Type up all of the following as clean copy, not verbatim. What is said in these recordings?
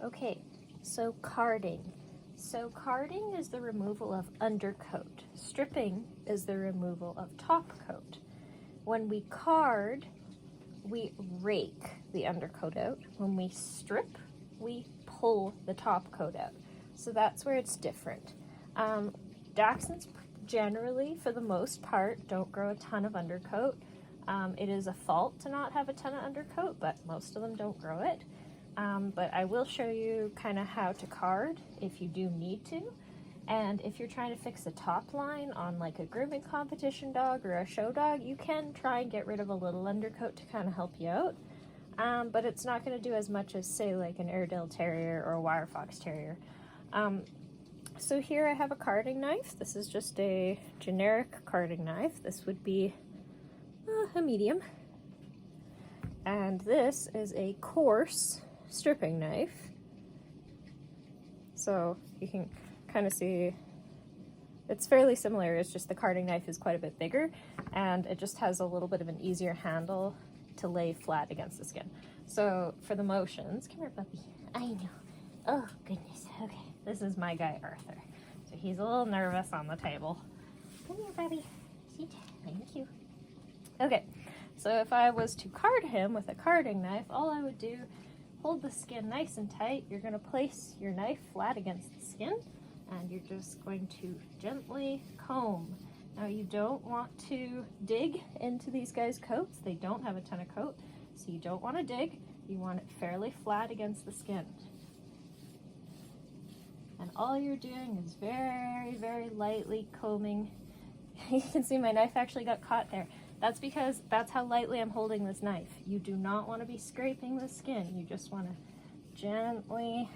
Okay, so carding. So carding is the removal of undercoat. Stripping is the removal of top coat. When we card, we rake the undercoat out. When we strip, we pull the top coat out. So that's where it's different. Dachshunds generally, for the most part, don't grow a ton of undercoat. It is a fault to not have a ton of undercoat, but most of them don't grow it. But I will show you kind of how to card if you do need to. And if you're trying to fix the top line on like a grooming competition dog or a show dog, you can try and get rid of a little undercoat to kind of help you out. But it's not going to do as much as, say, like an Airedale Terrier or a Wire Fox Terrier. So here I have a carding knife. This is just a generic carding knife. This would be a medium. And this is a coarse stripping knife. So you can kind of see it's fairly similar. It's just the carding knife is quite a bit bigger and it just has a little bit of an easier handle to lay flat against the skin. So for the motions, come here puppy, I know. Oh goodness, okay. This is my guy Arthur. So he's a little nervous on the table. Come here puppy, sit, thank you. Okay, so if I was to card him with a carding knife, all I would do, hold the skin nice and tight. You're going to place your knife flat against the skin and you're just going to gently comb. Now you don't want to dig into these guys' coats. They don't have a ton of coat, so you don't want to dig. You want it fairly flat against the skin. And all you're doing is very, very lightly combing. You can see my knife actually got caught there. That's because that's how lightly I'm holding this knife. You do not want to be scraping the skin. You just want to gently,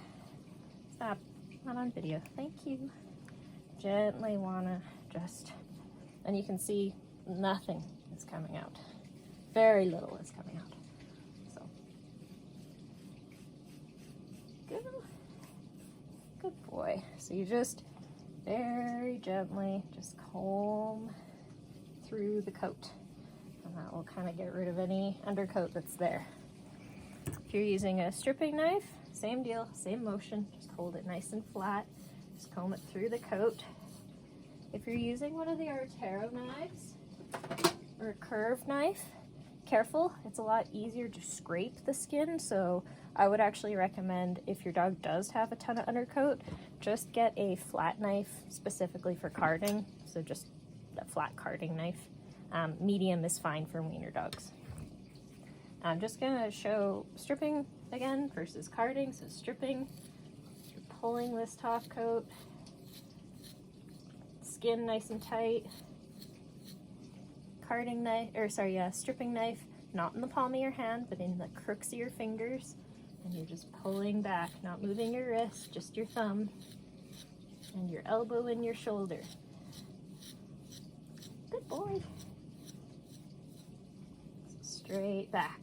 stop, not on video, thank you. Gently want to just, and you can see nothing is coming out. Very little is coming out. So, good boy. So you just very gently just comb through the coat. And that will kind of get rid of any undercoat that's there. If you're using a stripping knife, same deal, same motion. Just hold it nice and flat. Just comb it through the coat. If you're using one of the Artero knives or a curved knife, careful. It's a lot easier to scrape the skin. So I would actually recommend, if your dog does have a ton of undercoat, just get a flat knife specifically for carding. So just a flat carding knife. Medium is fine for wiener dogs. I'm just going to show stripping again versus carding. So stripping, you're pulling this top coat, skin nice and tight. Carding knife, or sorry, yeah, stripping knife, not in the palm of your hand, but in the crooks of your fingers. And you're just pulling back, not moving your wrist, just your thumb and your elbow and your shoulder. Good boy. Straight back.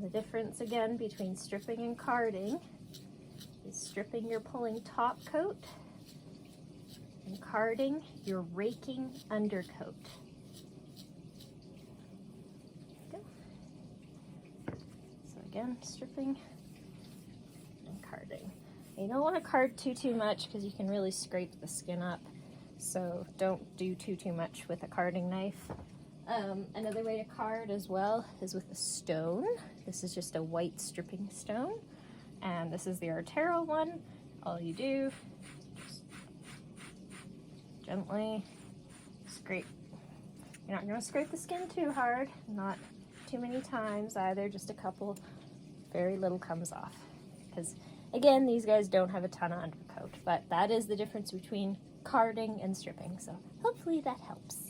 The difference again between stripping and carding is stripping, you're pulling top coat, and carding, you're raking undercoat. Go. So again, stripping and carding. You don't want to card too much because you can really scrape the skin up. So don't do too much with a carding knife. Another way to card as well is with a stone. This is just a white stripping stone. And this is the Artero one. All you do, just gently scrape. You're not going to scrape the skin too hard, not too many times either, just a couple, very little comes off. Because again, these guys don't have a ton of undercoat, but that is the difference between carding and stripping. So hopefully that helps.